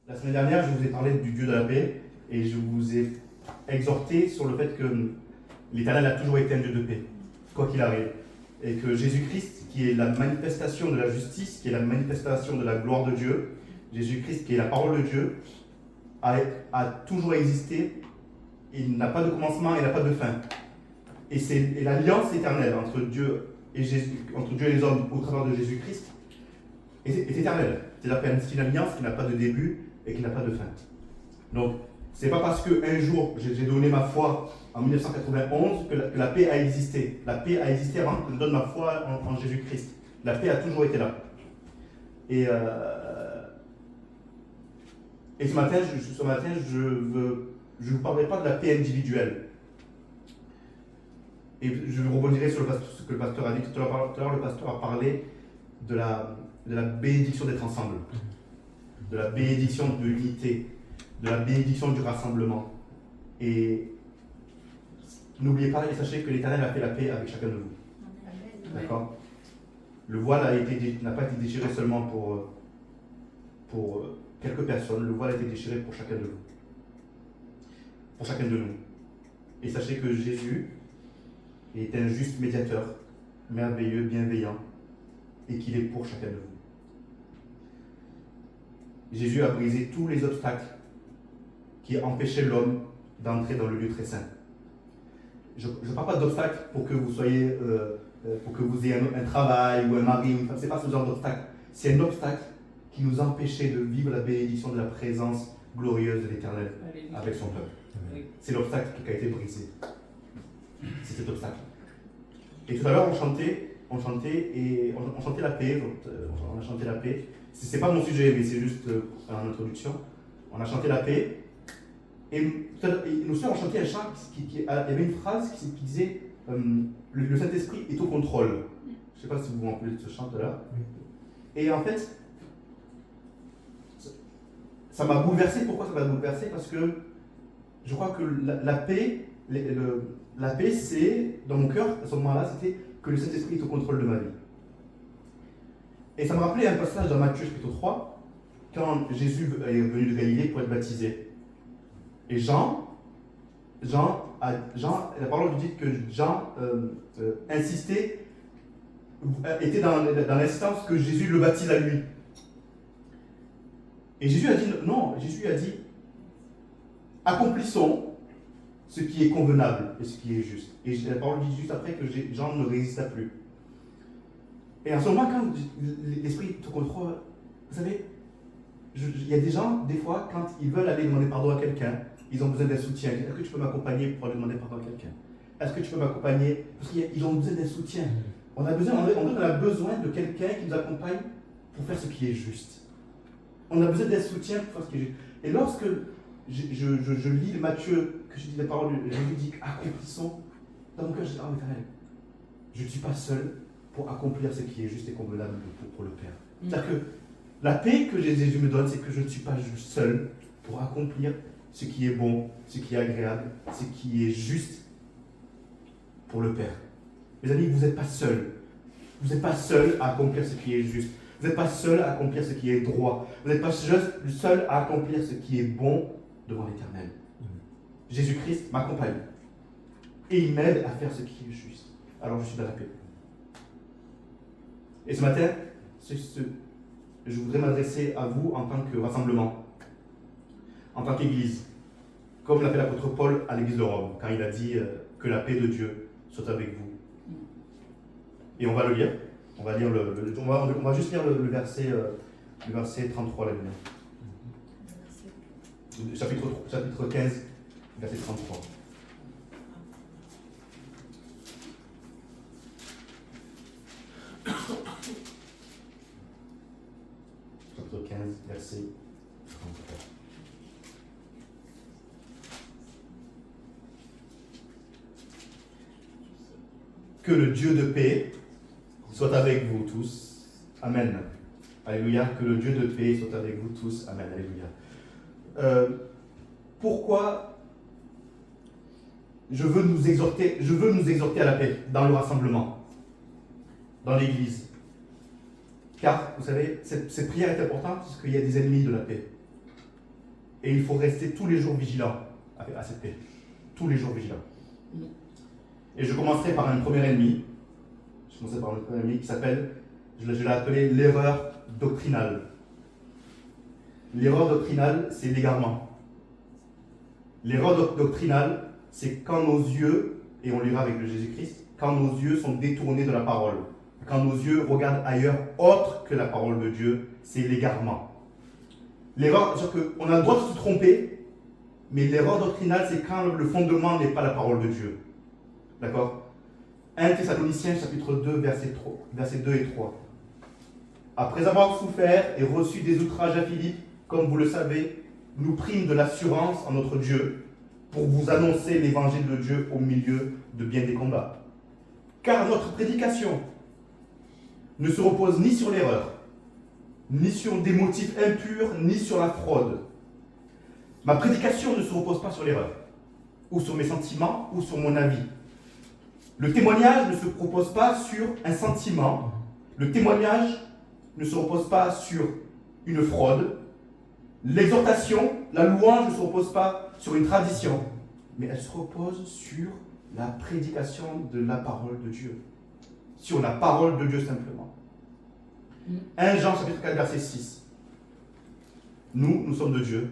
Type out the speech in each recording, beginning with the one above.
La semaine dernière, je vous ai parlé du Dieu de la paix et je vous ai exhorté sur le fait que l'Éternel a toujours été un Dieu de paix, quoi qu'il arrive. Et que Jésus-Christ, qui est la manifestation de la justice, qui est la manifestation de la gloire de Dieu, Jésus-Christ, qui est la parole de Dieu, a toujours existé. Il n'a pas de commencement, il n'a pas de fin. Et l'alliance éternelle entre Dieu et les hommes au travers de Jésus-Christ est éternelle. C'est-à-dire que c'est une alliance qui n'a pas de début et qui n'a pas de fin. Donc, c'est pas parce qu'un jour j'ai donné ma foi en 1991 que la paix a existé. La paix a existé avant que je donne ma foi en Jésus-Christ. La paix a toujours été là. Et ce matin, je ne vous parlerai pas de la paix individuelle. Et je rebondirai sur ce que le pasteur a dit. Tout à l'heure, le pasteur a parlé de la bénédiction d'être ensemble, de la bénédiction de l'unité, de la bénédiction du rassemblement. Et n'oubliez pas et sachez que l'Éternel a fait la paix avec chacun de vous. D'accord ? Le voile n'a pas été déchiré seulement pour quelques personnes, le voile a été déchiré pour chacun de vous. Pour chacun de nous. Et sachez que Jésus est un juste médiateur, merveilleux, bienveillant, et qu'il est pour chacun de vous. Jésus a brisé tous les obstacles qui empêchaient l'homme d'entrer dans le lieu très saint. Je ne parle pas d'obstacles pour que vous soyez, pour que vous ayez un travail ou un mari, ce n'est pas ce genre d'obstacle. C'est un obstacle qui nous empêchait de vivre la bénédiction de la présence glorieuse de l'Éternel avec son peuple. C'est l'obstacle qui a été brisé. C'est cet obstacle. Et tout à l'heure, on chantait la paix. On a chanté la paix. C'est pas mon sujet, mais c'est juste en introduction. On a chanté la paix. Et nous sommes chanté un chant il y avait une phrase qui disait le Saint-Esprit est au contrôle. Je ne sais pas si vous vous rappelez de ce chant-là. Et en fait, ça m'a bouleversé. Pourquoi ça m'a bouleversé ? Parce que je crois que la paix, c'est, dans mon cœur, à ce moment-là, c'était que le Saint-Esprit est au contrôle de ma vie. Et ça me rappelait un passage dans Matthieu chapitre 3, quand Jésus est venu de Galilée pour être baptisé. Et la parole dit que Jean insistait, était dans l'insistance que Jésus le baptise à lui. Et Jésus a dit non, Jésus a dit accomplissons ce qui est convenable et ce qui est juste. Et la parole dit juste après que Jean ne résista plus. Et en ce moment, quand l'esprit te contrôle, vous savez, il y a des gens, des fois, quand ils veulent aller demander pardon à quelqu'un, ils ont besoin d'un soutien. Est-ce que tu peux m'accompagner pour aller demander pardon à quelqu'un ? Est-ce que tu peux m'accompagner ? Parce qu'ils ont besoin d'un soutien. On a besoin de quelqu'un qui nous accompagne pour faire ce qui est juste. On a besoin d'un soutien pour faire ce qui est juste. Et lorsque je lis Matthieu, que je dis la parole, je lui dis accomplissons, dans mon cœur, je dis ah, Éternel, je ne suis pas seul pour accomplir ce qui est juste et convenable pour le Père. C'est-à-dire que la paix que Jésus me donne, c'est que je ne suis pas seul pour accomplir ce qui est bon, ce qui est agréable, ce qui est juste pour le Père. Mes amis, vous n'êtes pas seuls. Vous n'êtes pas seuls à accomplir ce qui est juste. Vous n'êtes pas seuls à accomplir ce qui est droit. Vous n'êtes pas seuls à accomplir ce qui est bon devant l'Éternel. Jésus-Christ m'accompagne. Et il m'aide à faire ce qui est juste. Alors je suis dans la paix. Et ce matin, je voudrais m'adresser à vous en tant que rassemblement, en tant qu'Église, comme l'a fait l'apôtre Paul à l'Église de Rome, quand il a dit que la paix de Dieu soit avec vous. Et on va le lire. On va juste lire le verset 33 là-dedans. Chapitre 15, verset 33. Chapitre 15, verset 33. Que le Dieu de paix soit avec vous tous. Amen. Alléluia. Que le Dieu de paix soit avec vous tous. Amen. Alléluia. Pourquoi je veux nous exhorter à la paix dans le rassemblement, dans l'Église. Car, vous savez, cette prière est importante parce qu'il y a des ennemis de la paix. Et il faut rester tous les jours vigilant à cette paix. Tous les jours vigilant. Et je commencerai par un premier ennemi. Je commencerai par un premier ennemi qui s'appelle, je l'ai appelé l'erreur doctrinale. L'erreur doctrinale, c'est l'égarement. L'erreur doctrinale, c'est quand nos yeux, et on lira avec le Jésus-Christ, quand nos yeux sont détournés de la parole, quand nos yeux regardent ailleurs autre que la parole de Dieu, c'est l'égarement. L'erreur, c'est-à-dire qu'on a le droit de se tromper, mais l'erreur doctrinale, c'est quand le fondement n'est pas la parole de Dieu. D'accord? 1 Thessaloniciens chapitre 2, versets 2 et 3. Après avoir souffert et reçu des outrages à Philippe, comme vous le savez, nous prîmes de l'assurance en notre Dieu pour vous annoncer l'évangile de Dieu au milieu de bien des combats. Car notre prédication ne se repose ni sur l'erreur, ni sur des motifs impurs, ni sur la fraude. Ma prédication ne se repose pas sur l'erreur, ou sur mes sentiments, ou sur mon avis. Le témoignage ne se repose pas sur un sentiment. Le témoignage ne se repose pas sur une fraude. L'exhortation, la louange ne se repose pas sur une tradition, mais elle se repose sur la prédication de la parole de Dieu. Sur la parole de Dieu simplement. 1 Jean chapitre 4 verset 6. Nous sommes de Dieu.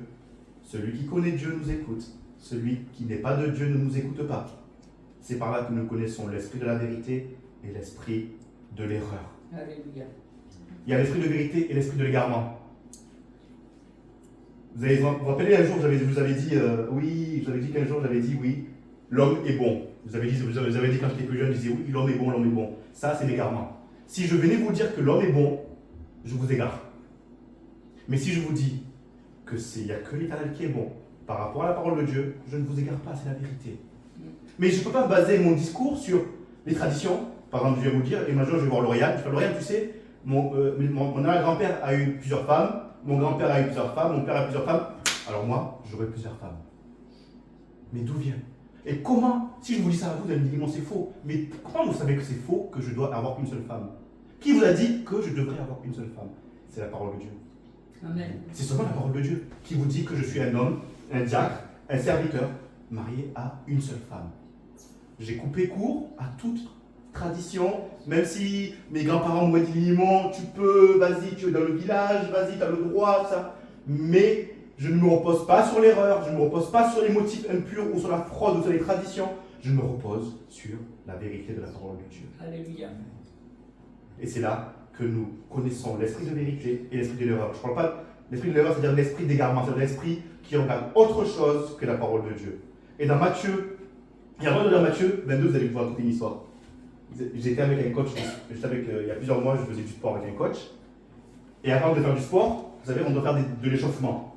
Celui qui connaît Dieu nous écoute. Celui qui n'est pas de Dieu ne nous écoute pas. C'est par là que nous connaissons l'esprit de la vérité et l'esprit de l'erreur. Alléluia. Il y a l'esprit de vérité et l'esprit de l'égarement. Vous vous rappelez un jour, je vous avais dit, qu'un jour j'avais dit oui, l'homme est bon. Vous avez dit quand j'étais plus jeune, je disais oui, l'homme est bon, l'homme est bon. Ça, c'est l'égarement. Si je venais vous dire que l'homme est bon, je vous égare. Mais si je vous dis qu'il n'y a que l'Éternel qui est bon, par rapport à la parole de Dieu, je ne vous égare pas, c'est la vérité. Mais je ne peux pas baser mon discours sur les traditions. Par exemple, je vais vous dire, et maintenant je vais voir Lauriane. Je fais Lauriane, tu sais, mon grand-père a eu plusieurs femmes, mon grand-père a eu plusieurs femmes, mon père a eu plusieurs femmes. Alors moi, j'aurai plusieurs femmes. Mais d'où vient? Et comment, si je vous dis ça à vous, vous allez me dire non, c'est faux. Mais comment vous savez que c'est faux, que je dois avoir qu'une seule femme? Qui vous a dit que je devrais avoir qu'une seule femme? C'est la parole de Dieu. Amen. C'est seulement la parole de Dieu qui vous dit que je suis un homme, un diacre, un serviteur, marié à une seule femme. J'ai coupé court à toute tradition, même si mes grands-parents m'ont dit Limon, tu peux, vas-y, tu es dans le village, vas-y, tu as le droit, ça. Mais je ne me repose pas sur l'erreur, je ne me repose pas sur les motifs impurs ou sur la fraude ou sur les traditions. Je me repose sur la vérité de la parole de Dieu. Alléluia. Et c'est là que nous connaissons l'esprit de vérité et l'esprit de l'erreur. Je ne parle pas de l'esprit de l'erreur, c'est-à-dire l'esprit d'égarement, c'est-à-dire l'esprit qui regarde autre chose que la parole de Dieu. Et dans Matthieu, et avant de lire Matthieu 22, vous allez pouvoir raconter une histoire. J'étais avec un coach, il y a plusieurs mois, je faisais du sport avec un coach. Et avant de faire du sport, vous savez, on doit faire de l'échauffement.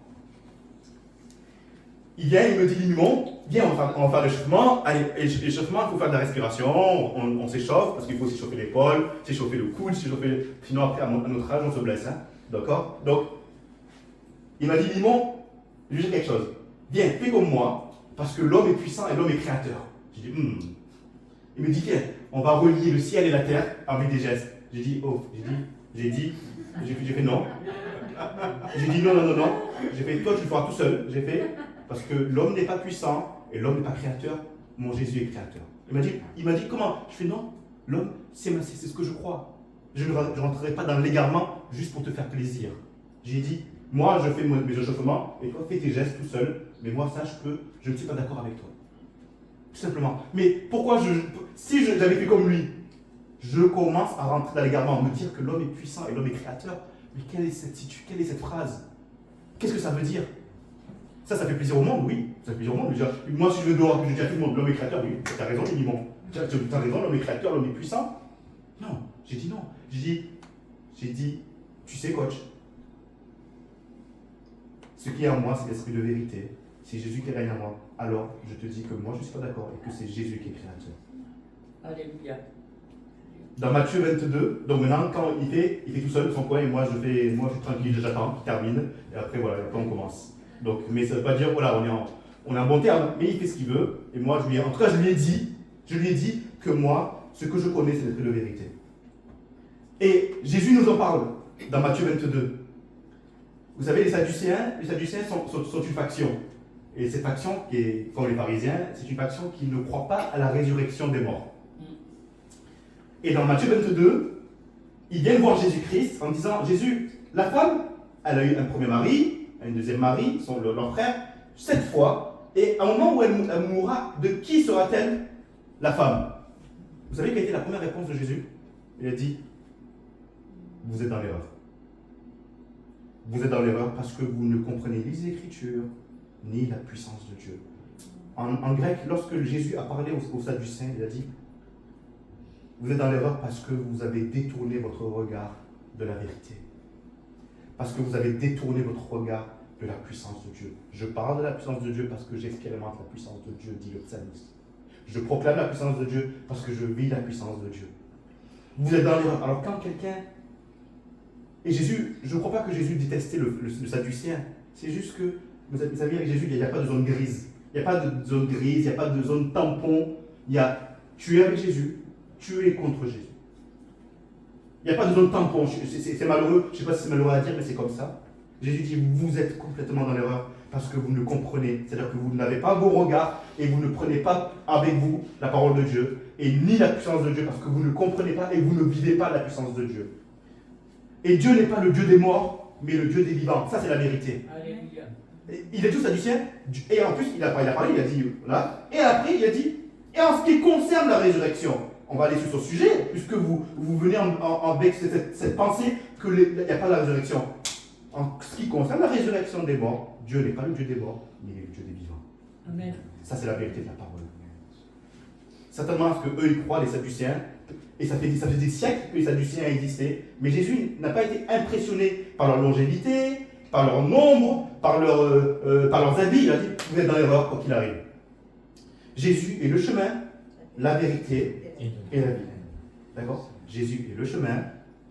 Il vient, il me dit, Limon, viens, on va faire l'échauffement. Allez, l'échauffement, il faut faire de la respiration, on s'échauffe, parce qu'il faut s'échauffer l'épaule, s'échauffer le coude, s'échauffer. Sinon, après, à notre âge, on se blesse. Hein. D'accord? Donc, il m'a dit, Limon, je vais dire quelque chose. Viens, fais comme moi, parce que l'homme est puissant et l'homme est créateur. J'ai dit, Il me dit, viens, on va relier le ciel et la terre avec des gestes. J'ai dit, j'ai fait non. J'ai dit non. J'ai fait, toi tu le feras tout seul. J'ai fait, parce que l'homme n'est pas puissant et l'homme n'est pas créateur. Mon Jésus est créateur. Il m'a dit, comment? Je fais non. L'homme, c'est ce que je crois. Je ne rentrerai pas dans l'égarement juste pour te faire plaisir. J'ai dit, moi je fais mes échauffements et toi fais tes gestes tout seul. Mais moi ça je ne suis pas d'accord avec toi. Tout simplement. Mais pourquoi si j'avais fait comme lui, je commence à rentrer dans l'égarement, à me dire que l'homme est puissant et l'homme est créateur. Mais quelle est cette phrase? Qu'est-ce que ça veut dire? Ça fait plaisir au monde, oui. Ça fait plaisir au monde. Moi, si je veux dehors, je dis à tout le monde, l'homme est créateur, oui. Tu as raison, Limon. Tu as raison, l'homme est créateur, l'homme est puissant. Non, j'ai dit non. J'ai dit, tu sais, coach, ce qui est en moi, c'est l'esprit de vérité. C'est Jésus qui règne en moi. Alors, je te dis que moi, je ne suis pas d'accord et que c'est Jésus qui est créateur. Alléluia. Dans Matthieu 22, donc maintenant, quand il fait tout seul son coin et moi, je suis tranquille, j'attends qu'il termine. Et après, voilà, après on commence. Donc, mais ça ne veut pas dire, voilà, on est en bon terme, mais il fait ce qu'il veut. Et moi, en tout cas, je lui ai dit que moi, ce que je connais, c'est l'esprit de vérité. Et Jésus nous en parle dans Matthieu 22. Vous savez, les Sadducéens sont une faction. Et cette faction, qui est, comme les pharisiens, c'est une faction qui ne croit pas à la résurrection des morts. Et dans Matthieu 22, ils viennent voir Jésus-Christ en disant, Jésus, la femme, elle a eu un premier mari, un deuxième mari, leur frère, 7 fois, et à un moment où elle mourra, de qui sera-t-elle la femme? Vous savez quelle a été la première réponse de Jésus? Il a dit, vous êtes dans l'erreur. Vous êtes dans l'erreur parce que vous ne comprenez ni les Écritures, ni la puissance de Dieu. En grec, lorsque Jésus a parlé aux Sadducéens, il a dit, vous êtes dans l'erreur parce que vous avez détourné votre regard de la vérité. Parce que vous avez détourné votre regard de la puissance de Dieu. Je parle de la puissance de Dieu parce que j'expérimente la puissance de Dieu, dit le psalmiste. Je proclame la puissance de Dieu parce que je vis la puissance de Dieu. Vous êtes dans l'erreur. Alors quand quelqu'un... Et Jésus, je ne crois pas que Jésus détestait le Sadducéen. C'est juste que, vous savez, avec Jésus, il n'y a pas de zone grise. Il n'y a pas de zone grise, il n'y a pas de zone tampon. Il y a, tu es avec Jésus, tu es contre Jésus. Il n'y a pas de zone tampon. C'est malheureux, je ne sais pas si c'est malheureux à dire, mais c'est comme ça. Jésus dit, vous êtes complètement dans l'erreur parce que vous ne comprenez. C'est-à-dire que vous n'avez pas vos regards et vous ne prenez pas avec vous la parole de Dieu et ni la puissance de Dieu parce que vous ne comprenez pas et vous ne vivez pas la puissance de Dieu. Et Dieu n'est pas le Dieu des morts, mais le Dieu des vivants. Ça, c'est la vérité. Alléluia. Il est tout sadducéen. Et en plus, il a parlé, il a dit là. Et après, il a dit, et en ce qui concerne la résurrection, on va aller sur ce sujet, puisque vous venez avec cette pensée qu'il n'y a pas la résurrection. En ce qui concerne la résurrection des morts, Dieu n'est pas le Dieu des morts, mais il est le Dieu des vivants. Amen. Ça, c'est la vérité de la parole. Certainement, parce qu'eux, ils croient, les Sadducéens, et ça fait des siècles que les Sadducéens existaient, mais Jésus n'a pas été impressionné par leur longévité, par leur nombre, par leurs habits. Il a dit, vous êtes dans l'erreur, quoi qu'il arrive. Jésus est le chemin, la vérité et la vie. D'accord? Jésus est le chemin,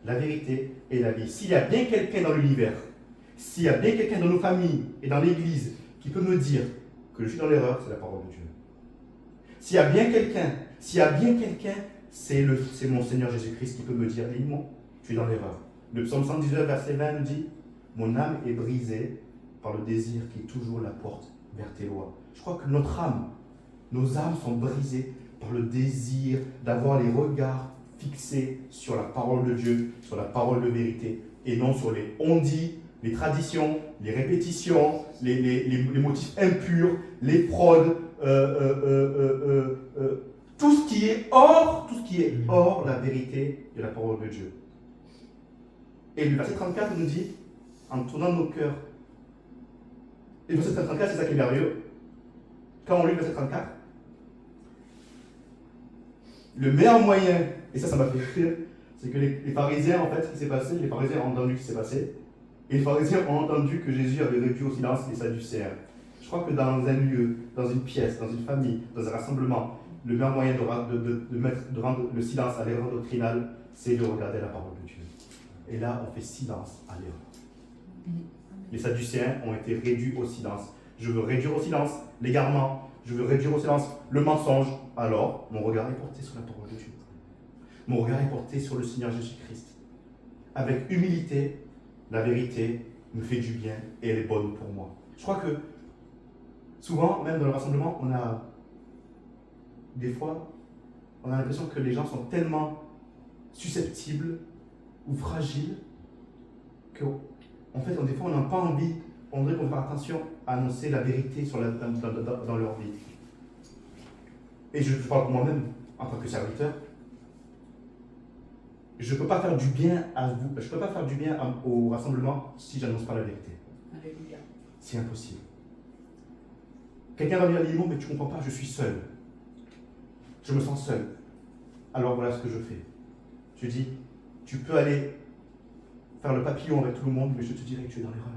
la vérité et la vie. S'il y a bien quelqu'un dans l'univers, s'il y a bien quelqu'un dans nos familles et dans l'Église qui peut me dire que je suis dans l'erreur, c'est la parole de Dieu. S'il y a bien quelqu'un, c'est mon Seigneur Jésus-Christ qui peut me dire, Limon, tu es dans l'erreur. Le psaume 119, verset 20 nous dit, mon âme est brisée par le désir qui toujours la porte vers tes lois. Je crois que notre âme, nos âmes sont brisées par le désir d'avoir les regards fixés sur la parole de Dieu, sur la parole de vérité, et non sur les on-dit, les traditions, les répétitions, les motifs impurs, les fraudes, tout ce qui est hors la vérité de la parole de Dieu. Et le verset 34 nous dit, en tournant nos cœurs, et le verset 34, c'est ça qui est merveilleux. Quand on lit le verset 34, le meilleur moyen, et ça m'a fait rire, c'est que les pharisiens, en fait, ce qui s'est passé, les pharisiens ont entendu ce qui s'est passé, et les pharisiens ont entendu que Jésus avait réduit au silence les Sadducéens. Je crois que dans un lieu, dans une pièce, dans une famille, dans un rassemblement, le meilleur moyen de rendre le silence à l'erreur doctrinale, c'est de regarder la parole de Dieu. Et là, on fait silence à l'erreur. Les Sadducéens ont été réduits au silence. Je veux réduire au silence l'égarement, je veux réduire au silence le mensonge. Alors, mon regard est porté sur la parole de Dieu. Mon regard est porté sur le Seigneur Jésus-Christ. Avec humilité, la vérité me fait du bien et elle est bonne pour moi. Je crois que souvent, même dans le rassemblement, des fois, on a l'impression que les gens sont tellement susceptibles ou fragiles qu'en fait, des fois, on n'a pas envie, on devrait qu'on fasse attention à annoncer la vérité dans leur vie. Et je parle pour moi-même, en tant que serviteur. Je ne peux pas faire du bien à vous, je ne peux pas faire du bien au rassemblement si je n'annonce pas la vérité. Alléluia. C'est impossible. Quelqu'un va me dire, Limon, mais tu ne comprends pas, je suis seul. Je me sens seul. Alors voilà ce que je fais. Je dis, tu peux aller faire le papillon avec tout le monde, mais je te dirai que tu es dans l'erreur.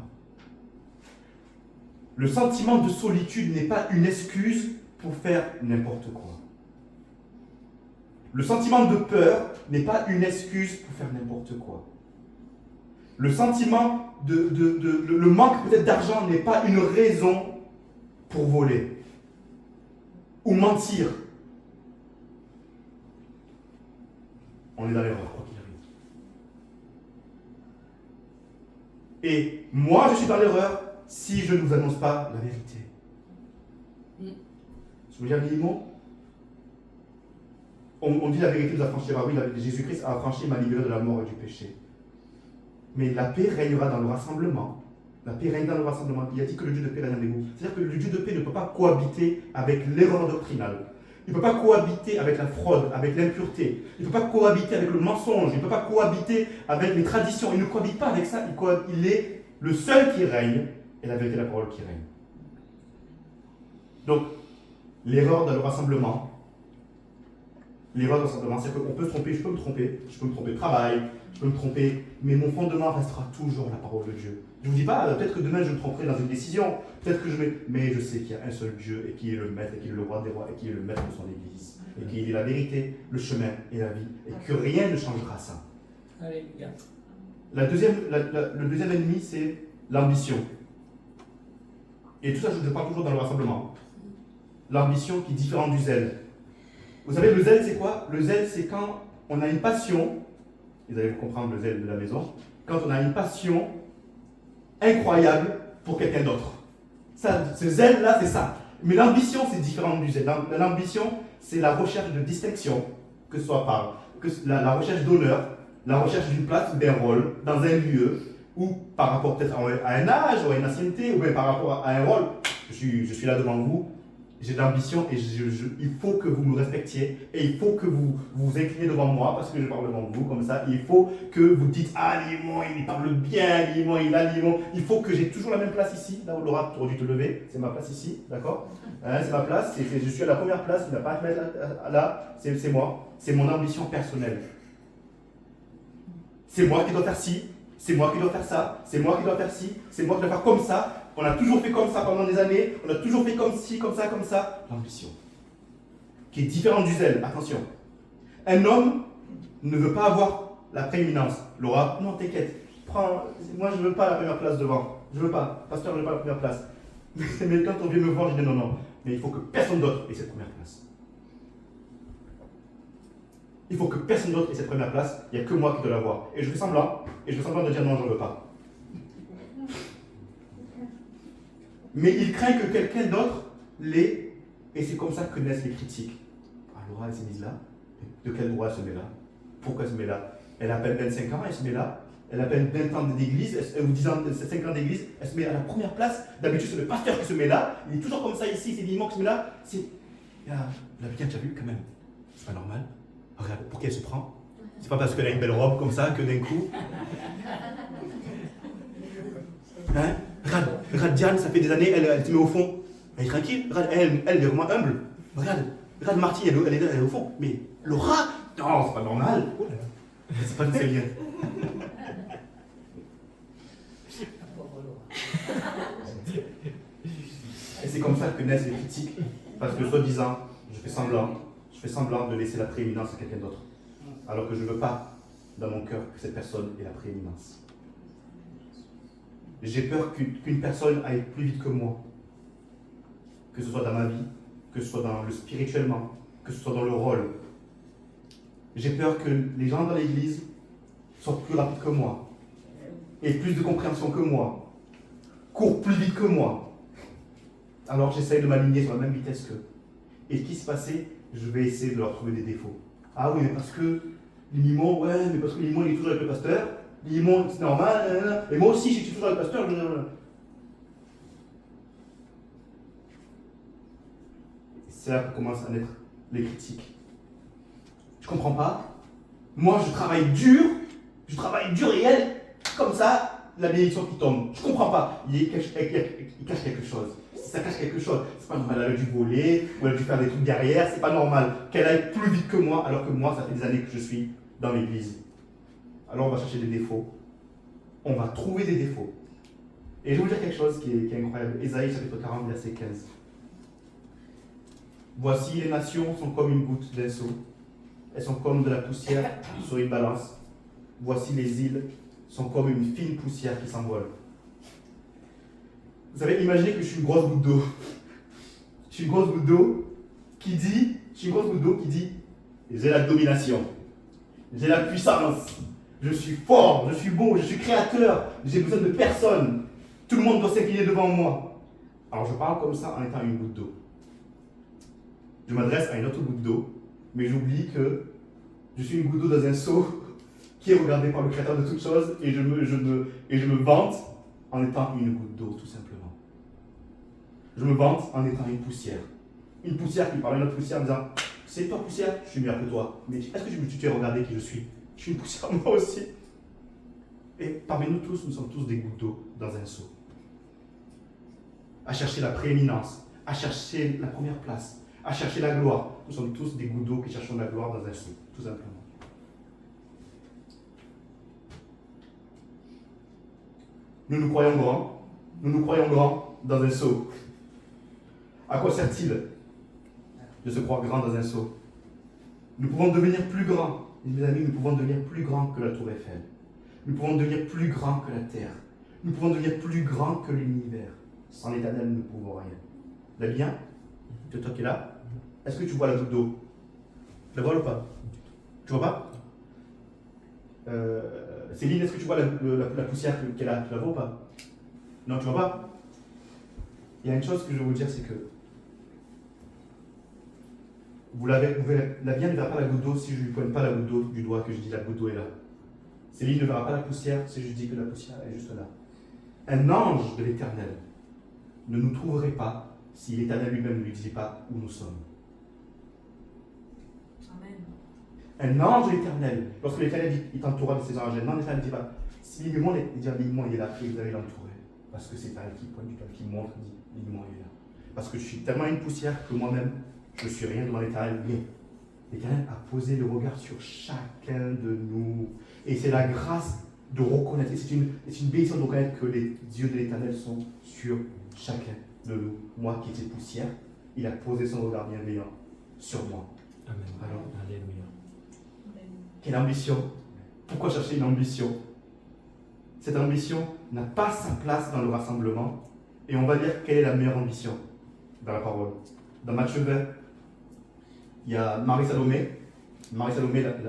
Le sentiment de solitude n'est pas une excuse pour faire n'importe quoi. Le sentiment de peur n'est pas une excuse pour faire n'importe quoi. Le sentiment le manque peut-être d'argent n'est pas une raison pour voler ou mentir. On est dans l'erreur, quoi qu'il arrive. Et moi, je suis dans l'erreur si je ne vous annonce pas la vérité. Je veux dire, Limon, on dit la vérité nous affranchira. Oui, Jésus-Christ a affranchi et m'a libéré de la mort et du péché. Mais la paix régnera dans le rassemblement. La paix règne dans le rassemblement. Il a dit que le Dieu de paix règne avec vous. C'est-à-dire que le Dieu de paix ne peut pas cohabiter avec l'erreur doctrinale. Il ne peut pas cohabiter avec la fraude, avec l'impureté. Il ne peut pas cohabiter avec le mensonge. Il ne peut pas cohabiter avec les traditions. Il ne cohabite pas avec ça. Il est le seul qui règne et la vérité de la parole qui règne. Donc, l'erreur dans le rassemblement, c'est qu'on peut se tromper, je peux me tromper de travail, je peux me tromper, mais mon fondement restera toujours la parole de Dieu. Je ne vous dis pas, peut-être que demain je me tromperai dans une décision, peut-être que mais je sais qu'il y a un seul Dieu et qui est le maître, et qui est le roi des rois, et qui est le maître de son église, et qui est la vérité, le chemin et la vie, et que rien ne changera ça. Alléluia. Le deuxième ennemi, c'est l'ambition. Et tout ça, je parle toujours dans le rassemblement. L'ambition qui est différente du zèle. Vous savez, le zèle, c'est quoi? Le zèle, c'est quand on a une passion, vous allez comprendre le zèle de la maison, quand on a une passion incroyable pour quelqu'un d'autre. Ce zèle-là, c'est ça. Mais l'ambition, c'est différent du zèle. L'ambition, c'est la recherche de distinction, que ce soit la recherche d'honneur, la recherche d'une place ou d'un rôle dans un lieu, ou par rapport peut-être à un âge, ou à une ancienneté, ou bien par rapport à un rôle. Je suis là devant vous, j'ai de l'ambition et il faut que vous me respectiez et il faut que vous vous inclinez devant moi parce que je parle devant vous comme ça. Il faut que vous dites ah Limon, il parle bien, Limon, il a Limon. Il faut que j'ai toujours la même place ici. Là où Laura, tu aurais dû te lever, c'est ma place ici, d'accord? C'est ma place, je suis à la première place, il n'a pas à te mettre là, c'est moi. C'est mon ambition personnelle. C'est moi qui dois faire ci, c'est moi qui dois faire ça, c'est moi qui dois faire ci, c'est moi qui dois faire comme ça. On a toujours fait comme ça pendant des années, on a toujours fait comme ci, comme ça, comme ça. L'ambition. Qui est différente du zèle, attention. Un homme ne veut pas avoir la prééminence. Laura, non, t'inquiète, moi je ne veux pas la première place devant. Je ne veux pas, pasteur, je ne veux pas la première place. Mais quand on vient me voir, je dis non. Mais il faut que personne d'autre ait cette première place. Il faut que personne d'autre ait cette première place, il n'y a que moi qui dois l'avoir. Et je fais semblant de dire non, j'en veux pas. Mais il craint que quelqu'un d'autre l'ait, et c'est comme ça que naissent les critiques. Alors elle s'est mise là, de quel droit elle se met là? Pourquoi elle se met là? Elle a à peine 25 ans, elle se met là. Elle a à peine 20 ans d'église, ou 10 ans, 5 ans d'église, elle se met à la première place. D'habitude, c'est le pasteur qui se met là. Il est toujours comme ça ici, c'est Limon qui se met là. La bien, tu as vu quand même? C'est pas normal. Regarde, pour qui elle se prend? C'est pas parce qu'elle a une belle robe comme ça que d'un coup. Hein? Regarde Diane, ça fait des années, elle se met au fond. Elle est tranquille, regarde, elle est vraiment humble. Regarde Marty, elle est au fond. Mais Laura, non, c'est pas normal. Oh là là. C'est pas très bien. Et c'est comme ça que naissent les critiques. Parce que soi-disant, je fais semblant de laisser la prééminence à quelqu'un d'autre. Alors que je ne veux pas, dans mon cœur, que cette personne ait la prééminence. J'ai peur qu'une personne aille plus vite que moi. Que ce soit dans ma vie, que ce soit dans le spirituellement, que ce soit dans le rôle. J'ai peur que les gens dans l'église soient plus rapides que moi, aient plus de compréhension que moi, courent plus vite que moi. Alors j'essaye de m'aligner sur la même vitesse qu'eux. Et ce qui se passait, je vais essayer de leur trouver des défauts. Ah oui, mais parce que Limon, mais parce que Limon il est toujours avec le pasteur. Limon, c'est normal. Et moi aussi, je suis toujours avec le pasteur. C'est là que commencent à naître les critiques. Je comprends pas. Moi, je travaille dur et elle, comme ça, la bénédiction qui tombe. Je comprends pas. Il cache quelque chose. Si ça cache quelque chose, c'est pas normal. Elle a dû voler, ou elle a dû faire des trucs derrière, c'est pas normal. Qu'elle aille plus vite que moi, alors que moi, ça fait des années que je suis dans l'église. Alors on va chercher des défauts. On va trouver des défauts. Et je vais vous dire quelque chose qui est incroyable. Ésaïe chapitre 40, verset 15. Voici, les nations sont comme une goutte d'un seau. Elles sont comme de la poussière sur une balance. Voici, les îles sont comme une fine poussière qui s'envole. Vous savez, imaginez que je suis une grosse goutte d'eau. Je suis une grosse goutte d'eau qui dit, j'ai la domination. J'ai la puissance. Je suis fort, je suis beau, je suis créateur, j'ai besoin de personne. Tout le monde doit s'incliner devant moi. Alors je parle comme ça en étant une goutte d'eau. Je m'adresse à une autre goutte d'eau, mais j'oublie que je suis une goutte d'eau dans un seau qui est regardé par le créateur de toutes choses et je me vante en étant une goutte d'eau, tout simplement. Je me vante en étant une poussière. Une poussière qui parle à une autre poussière en disant « C'est toi poussière, je suis meilleur que toi. Mais est-ce que tu t'es regardé qui je suis? Je suis une poussière moi aussi. » Et parmi nous tous, nous sommes tous des gouttes d'eau dans un seau. À chercher la prééminence, à chercher la première place, à chercher la gloire. Nous sommes tous des gouttes d'eau qui cherchons la gloire dans un seau, tout simplement. Nous nous croyons grands dans un seau. À quoi sert-il de se croire grand dans un seau? Nous pouvons devenir plus grands. Mes amis, nous pouvons devenir plus grands que la tour Eiffel. Nous pouvons devenir plus grands que la terre. Nous pouvons devenir plus grands que l'univers. Sans l'Éternel, nous ne pouvons rien. Vous allez bien? C'est toi qui es là? Est-ce que tu vois la goutte d'eau? Tu la vois ou pas? Tu vois pas? Céline, est-ce que tu vois la poussière qui est là? Tu la vois ou pas? Non, tu vois pas? Il y a une chose que je vais vous dire, c'est que la bière ne verra pas la goutte d'eau si je ne lui pointe pas la goutte d'eau du doigt que je dis la goutte d'eau est là. Céline ne verra pas la poussière si je dis que la poussière est juste là. Un ange de l'Éternel ne nous trouverait pas si l'Éternel lui-même ne lui disait pas où nous sommes. Amen. Un ange de l'Éternel, lorsque l'Éternel dit il t'entourera de ses anges, un ange de l'Éternel ne dit pas si l'alignement il est là et vous allez l'entourer. Parce que c'est elle qui pointe du doigt, qui montre, dit l'alignement il est là. Parce que je suis tellement une poussière que moi-même, je ne suis rien devant l'Éternel. Mais l'Éternel a posé le regard sur chacun de nous. Et c'est la grâce de reconnaître, et c'est une bénédiction de reconnaître que les yeux de l'Éternel sont sur chacun de nous. Moi qui étais poussière, il a posé son regard bienveillant sur moi. Amen. Alors, Alléluia. quelle ambition? Pourquoi chercher une ambition? Cette ambition n'a pas sa place dans le rassemblement. Et on va dire quelle est la meilleure ambition dans la parole. Dans Matthieu 20, il y a Marie-Salomé,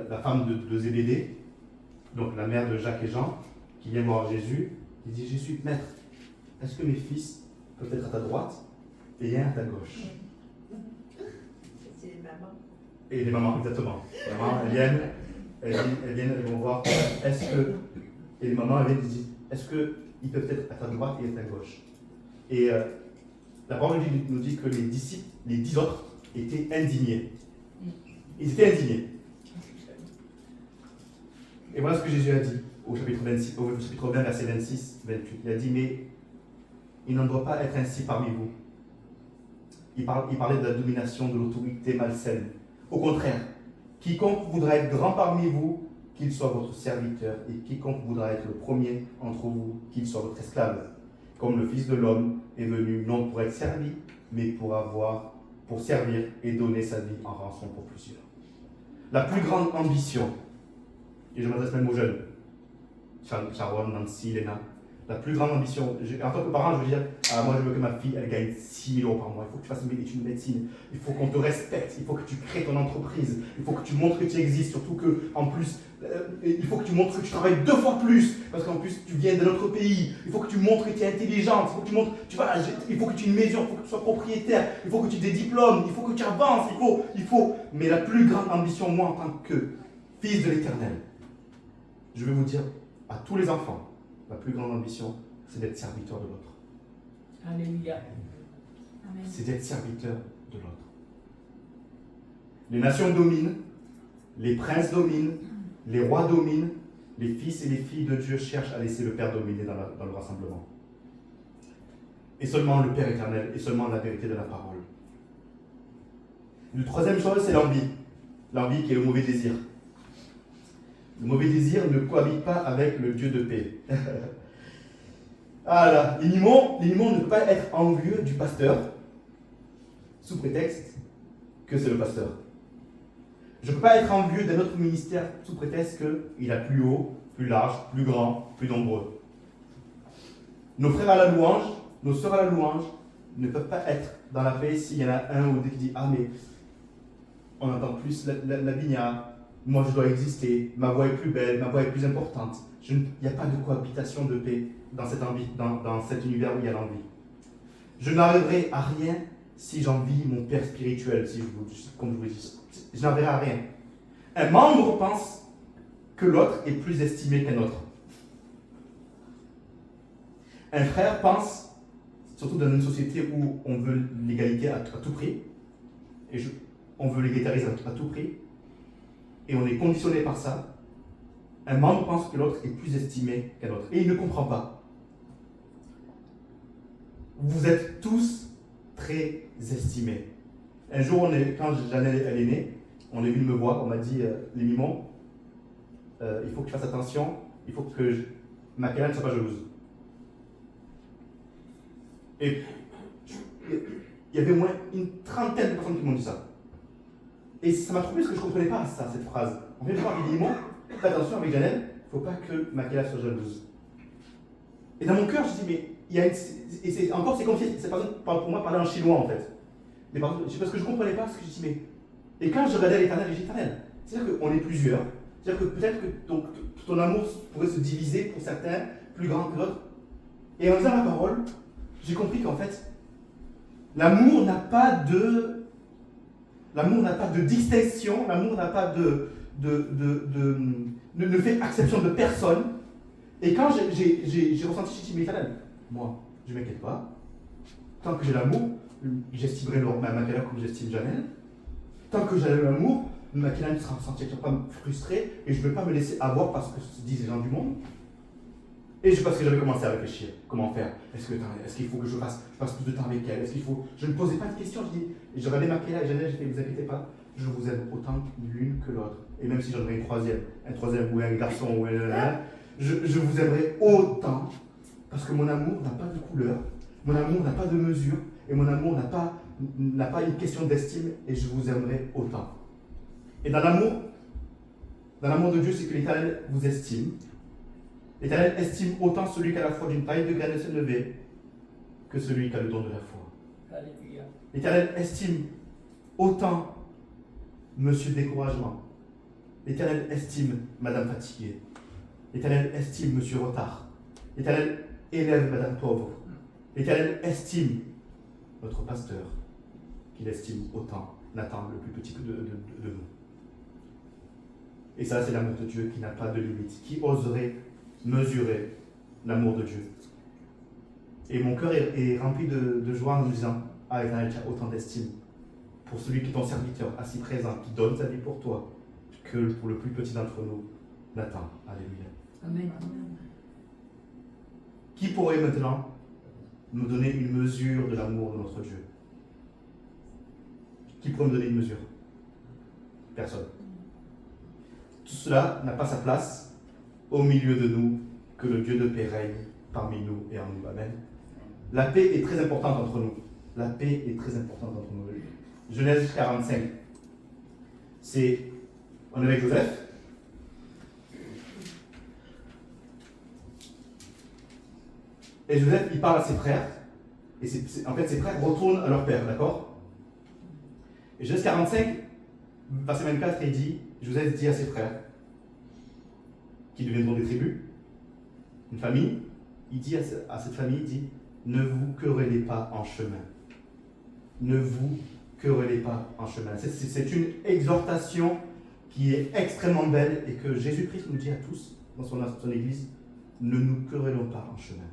la femme de Zébédée, donc la mère de Jacques et Jean, qui vient voir Jésus, qui dit « Jésus, maître, est-ce que mes fils peuvent être à ta droite et un à ta gauche ?» C'est les mamans. Et les mamans, exactement. Les mamans, elles vont voir, est-ce que... Et les mamans, elles disent, est-ce qu'ils peuvent être à ta droite et à ta gauche? Et la parole nous dit que les disciples, les 10 autres, étaient indignés. Ils étaient indignés. Et voilà ce que Jésus a dit au chapitre 20, verset 26, 28. Il a dit, mais il n'en doit pas être ainsi parmi vous. Il parlait de la domination, de l'autorité malsaine. Au contraire, quiconque voudra être grand parmi vous, qu'il soit votre serviteur, et quiconque voudra être le premier entre vous, qu'il soit votre esclave. Comme le Fils de l'homme est venu non pour être servi, mais pour servir et donner sa vie en rançon pour plusieurs. La plus grande ambition, et je m'adresse même aux jeunes, Sharon, Nancy, Léna, la plus grande ambition, en tant que parent, je veux dire, moi je veux que ma fille, elle gagne 6 000 € par mois, il faut que tu fasses une étude de médecine, il faut qu'on te respecte, il faut que tu crées ton entreprise, il faut que tu montres que tu existes, surtout que, en plus, il faut que tu montres que tu travailles 2 fois plus, parce qu'en plus tu viens d'un autre pays, il faut que tu montres que tu es intelligente, il faut que tu montres, il faut que tu aies une maison, il faut que tu sois propriétaire, il faut que tu aies des diplômes, il faut que tu avances, mais la plus grande ambition, moi en tant que fils de l'Éternel, je vais vous dire à tous les enfants, la plus grande ambition, c'est d'être serviteur de l'autre. Alléluia. Amen. C'est d'être serviteur de l'autre. Les nations dominent, les princes dominent, les rois dominent, les fils et les filles de Dieu cherchent à laisser le Père dominer dans le rassemblement. Et seulement le Père éternel, et seulement la vérité de la parole. La troisième chose, c'est l'envie. L'envie qui est le mauvais désir. Le mauvais désir ne cohabite pas avec le Dieu de paix. Ah là, l'immonde ne peut pas être envieux du pasteur, sous prétexte que c'est le pasteur. Je ne peux pas être envieux d'un autre ministère sous prétexte qu'il a plus haut, plus large, plus grand, plus nombreux. Nos frères à la louange, nos sœurs à la louange ne peuvent pas être dans la paix s'il y en a un ou deux qui dit « Ah mais on entend plus la vigne à moi je dois exister, ma voix est plus belle, ma voix est plus importante. Il n'y a pas de cohabitation de paix dans cet univers où il y a l'envie. Je n'arriverai à rien si j'envie mon père spirituel, comme je vous dis. Je n'arriverai à rien. Un membre pense que l'autre est plus estimé qu'un autre. Un frère pense, surtout dans une société où on veut l'égalité à tout prix, on veut l'égalitarisme à tout prix, et on est conditionné par ça. Un membre pense que l'autre est plus estimé qu'un autre, et il ne comprend pas. Vous êtes tous très estimés. Un jour, quand Janelle est née, on est venu me voir, on m'a dit, les mimons, il faut que tu fasses attention, il faut que Makela ne soit pas jalouse. Et il y avait au moins une trentaine de personnes qui m'ont dit ça. Et ça m'a troublé parce que je ne comprenais pas ça, cette phrase. On vient de voir les mimons, fais attention avec Janelle, il ne faut pas que Makela soit jalouse. Et dans mon cœur, je dis, mais il y a une. Et c'est comme si cette personne, pour moi, parlait en chinois en fait. Mais parce que je ne comprenais pas ce que je dis, mais. Et quand je regardais l'Éternel, j'ai dit Éternel, c'est-à-dire qu'on est plusieurs, c'est-à-dire que peut-être que ton amour pourrait se diviser pour certains, plus grand que d'autres. Et en lisant la parole, j'ai compris qu'en fait, l'amour n'a pas de distinction, l'amour n'a pas ne fait exception de personne. Et quand j'ai ressenti, j'ai dit, mais Éternel, moi, je ne m'inquiète pas. Tant que j'ai l'amour, j'estimerai Makela comme j'estime Janelle. Tant que j'ai l'amour, Makela ne sera pas frustrée et je ne veux pas me laisser avoir parce que se disent les gens du monde. Et parce que j'avais commencé à réfléchir, comment faire. Est-ce qu'il faut que je passe plus de temps avec elle? Je ne posais pas de questions. Je regardais Makela et Janelle, j'ai fait, ne vous inquiétez pas, je vous aime autant l'une que l'autre. Et même si j'en aurais un troisième ou un garçon ou je vous aimerai autant parce que mon amour n'a pas de couleur, mon amour n'a pas de mesure et mon amour n'a pas une question d'estime et je vous aimerai autant. Et dans l'amour de Dieu, c'est que l'Éternel vous estime. L'Éternel estime autant celui qui a la foi d'une taille de grain de se lever que celui qui a le don de la foi. Alléluia. L'Éternel estime autant Monsieur Découragement. L'Éternel estime Madame Fatiguée. L'Éternel estime Monsieur Retard. L'Éternel élève Madame Pauvre. L'Éternel estime notre pasteur, qu'il estime autant Nathan, le plus petit de nous. Et ça, c'est l'amour de Dieu qui n'a pas de limite. Qui oserait mesurer l'amour de Dieu? Et mon cœur est rempli de joie en me disant, ah, Éternel, tu as autant d'estime pour celui qui est ton serviteur, assis présent, qui donne sa vie pour toi, que pour le plus petit d'entre nous, Nathan. Alléluia. Amen. Qui pourrait maintenant nous donner une mesure de l'amour de notre Dieu? Qui pourrait me donner une mesure? Personne. Tout cela n'a pas sa place au milieu de nous, que le Dieu de paix règne parmi nous et en nous. Amen. La paix est très importante entre nous. La paix est très importante entre nous. Genèse 45. On est avec Joseph. Et Joseph, il parle à ses frères. Et en fait, ses frères retournent à leur père, d'accord? Et Genèse 45, verset 24, il dit, Joseph dit à ses frères, qui deviendront des tribus, une famille, il dit à cette famille, il dit, ne vous querellez pas en chemin. Ne vous querellez pas en chemin. C'est une exhortation qui est extrêmement belle et que Jésus-Christ nous dit à tous dans son Église, ne nous querellons pas en chemin.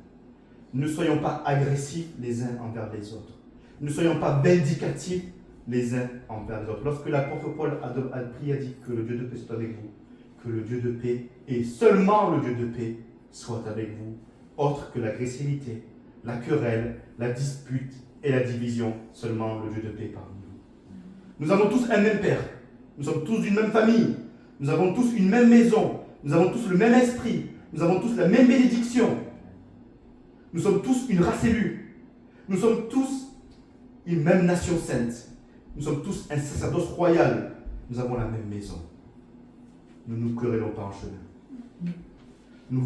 Ne soyons pas agressifs les uns envers les autres. Ne soyons pas vindicatifs les uns envers les autres. Lorsque l'apôtre Paul a prié, a dit que le Dieu de paix soit avec vous, que le Dieu de paix, et seulement le Dieu de paix, soit avec vous, autre que l'agressivité, la querelle, la dispute et la division, seulement le Dieu de paix parmi nous. Nous avons tous un même Père, nous sommes tous d'une même famille, nous avons tous une même maison, nous avons tous le même esprit, nous avons tous la même bénédiction. Nous sommes tous une race élue. Nous sommes tous une même nation sainte. Nous sommes tous un sacerdoce royal. Nous avons la même maison. Nous ne nous querellons pas en chemin. Nous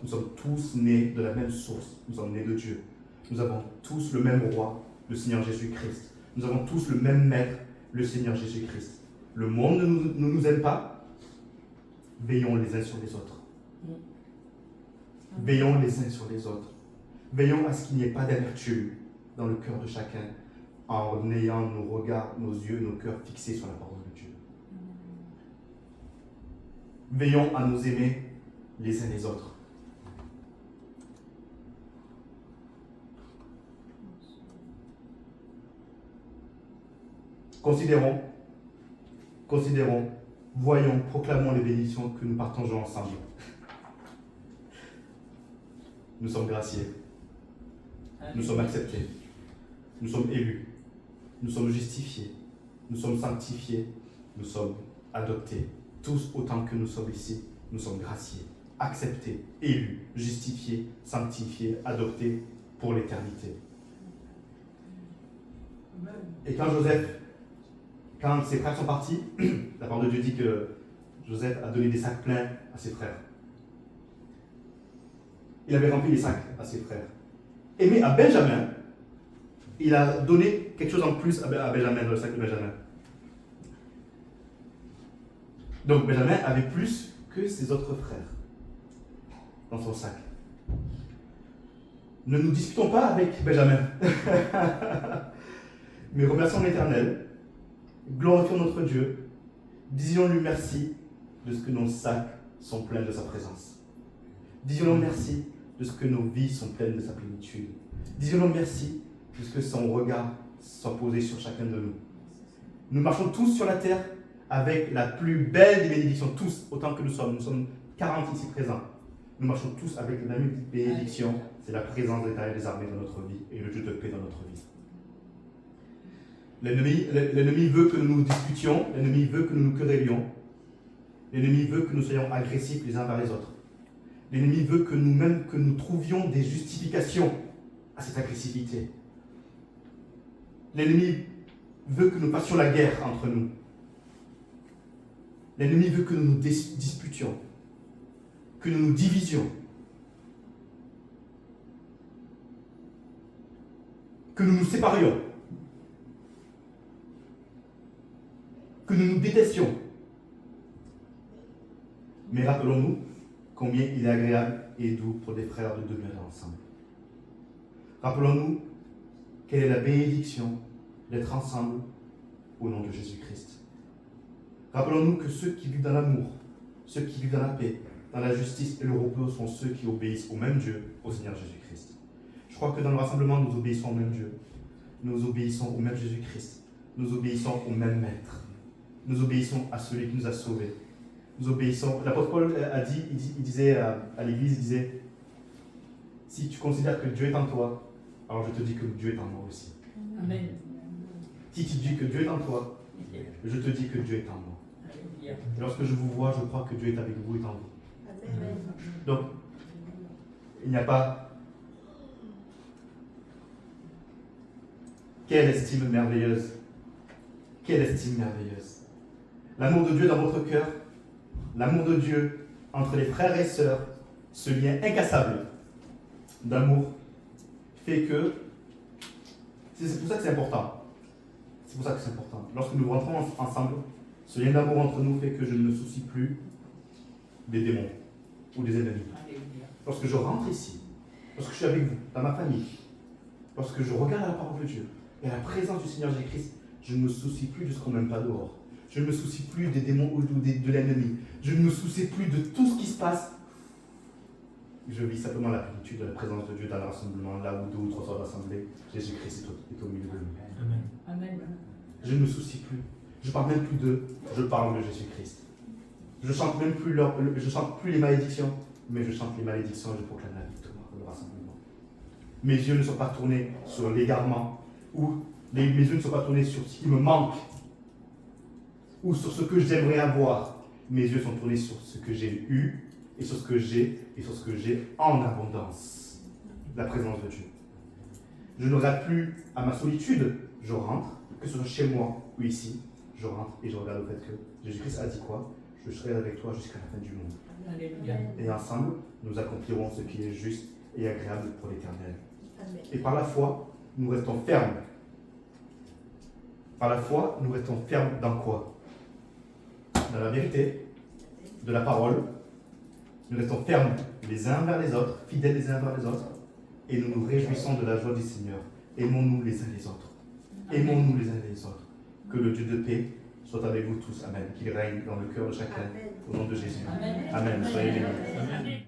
sommes tous nés de la même source. Nous sommes nés de Dieu. Nous avons tous le même roi, le Seigneur Jésus-Christ. Nous avons tous le même maître, le Seigneur Jésus-Christ. Le monde ne nous aime pas. veillons les uns sur les autres. Veillons les uns sur les autres. Veillons à ce qu'il n'y ait pas d'amertume dans le cœur de chacun, en ayant nos regards, nos yeux, nos cœurs fixés sur la parole de Dieu. Veillons à nous aimer les uns les autres. Considérons, voyons, proclamons les bénédictions que nous partageons ensemble. Nous sommes graciés, nous sommes acceptés, nous sommes élus, nous sommes justifiés, nous sommes sanctifiés, nous sommes adoptés. Tous autant que nous sommes ici, nous sommes graciés, acceptés, élus, justifiés, sanctifiés, adoptés pour l'éternité. Et quand ses frères sont partis, la parole de Dieu dit que Joseph a donné des sacs pleins à ses frères. Il avait rempli les sacs à ses frères. Mais à Benjamin, il a donné quelque chose en plus à Benjamin, dans le sac de Benjamin. Donc Benjamin avait plus que ses autres frères dans son sac. Ne nous disputons pas avec Benjamin, mais remercions l'Éternel, glorifions notre Dieu, disons-lui merci de ce que nos sacs sont pleins de sa présence. Disons-lui merci de ce que nos vies sont pleines de sa plénitude. Disons-lui merci de ce que son regard soit posé sur chacun de nous. Nous marchons tous sur la terre avec la plus belle des bénédictions, tous, autant que nous sommes. Nous sommes 40 ici présents. Nous marchons tous avec la même bénédiction, c'est la présence de l'Éternel des armées dans notre vie et le Dieu de paix dans notre vie. L'ennemi veut que nous nous disputions, l'ennemi veut que nous nous querellions, l'ennemi veut que nous soyons agressifs les uns vers les autres. L'ennemi veut que nous-mêmes, que nous trouvions des justifications à cette agressivité. L'ennemi veut que nous fassions la guerre entre nous. L'ennemi veut que nous nous disputions, que nous nous divisions, que nous nous séparions, que nous nous détestions. Mais rappelons-nous combien il est agréable et doux pour des frères de demeurer ensemble. Rappelons-nous quelle est la bénédiction d'être ensemble au nom de Jésus-Christ. Rappelons-nous que ceux qui vivent dans l'amour, ceux qui vivent dans la paix, dans la justice et le repos sont ceux qui obéissent au même Dieu, au Seigneur Jésus-Christ. Je crois que dans le rassemblement, nous obéissons au même Dieu. Nous obéissons au même Jésus-Christ. Nous obéissons au même Maître. Nous obéissons à celui qui nous a sauvés. Nous obéissons. L'apôtre Paul a dit, il disait à l'Église, il disait, si tu considères que Dieu est en toi, alors je te dis que Dieu est en moi aussi. Amen. Si tu dis que Dieu est en toi, je te dis que Dieu est en moi. Alléluia. Et lorsque je vous vois, je crois que Dieu est avec vous et en vous. Amen. Donc, il n'y a pas... Quelle estime merveilleuse! Quelle estime merveilleuse! L'amour de Dieu dans votre cœur, l'amour de Dieu entre les frères et sœurs, ce lien incassable d'amour fait que... C'est pour ça que c'est important. C'est pour ça que c'est important. Lorsque nous rentrons ensemble, ce lien d'amour entre nous fait que je ne me soucie plus des démons ou des ennemis. Alléluia. Lorsque je rentre ici, lorsque je suis avec vous, dans ma famille, lorsque je regarde la parole de Dieu et la présence du Seigneur Jésus-Christ, je ne me soucie plus de ce qu'on n'aime pas dehors. Je ne me soucie plus des démons ou de l'ennemi. Je ne me soucie plus de tout ce qui se passe. Je vis simplement la plénitude de la présence de Dieu dans le rassemblement, là où 2 ou 3 sont rassemblés. Jésus-Christ est au milieu de nous. Amen. Amen. Je ne me soucie plus. Je parle même plus d'eux, je parle de Jésus-Christ. Je chante même plus je chante plus les malédictions, mais je chante les malédictions et je proclame la victoire, le rassemblement. Mes yeux ne sont pas tournés sur l'égarement, ou mes yeux ne sont pas tournés sur ce qui me manque, ou sur ce que j'aimerais avoir. Mes yeux sont tournés sur ce que j'ai eu, et sur ce que j'ai, et sur ce que j'ai en abondance. La présence de Dieu. Je ne regarde plus à ma solitude, je rentre, que ce soit chez moi ou ici, je rentre et je regarde au fait que Jésus-Christ a dit quoi? Je serai avec toi jusqu'à la fin du monde. Alléluia. Et ensemble, nous accomplirons ce qui est juste et agréable pour l'Éternel. Amen. Et par la foi, nous restons fermes. Par la foi, nous restons fermes dans quoi? Dans la vérité, de la parole. Nous restons fermes les uns vers les autres, fidèles les uns vers les autres, et nous nous réjouissons de la joie du Seigneur. Aimons-nous les uns les autres. Aimons-nous les uns les autres. Que le Dieu de paix soit avec vous tous. Amen. Qu'il règne dans le cœur de chacun. Amen. Au nom de Jésus. Amen. Amen. Soyez bénis. Amen.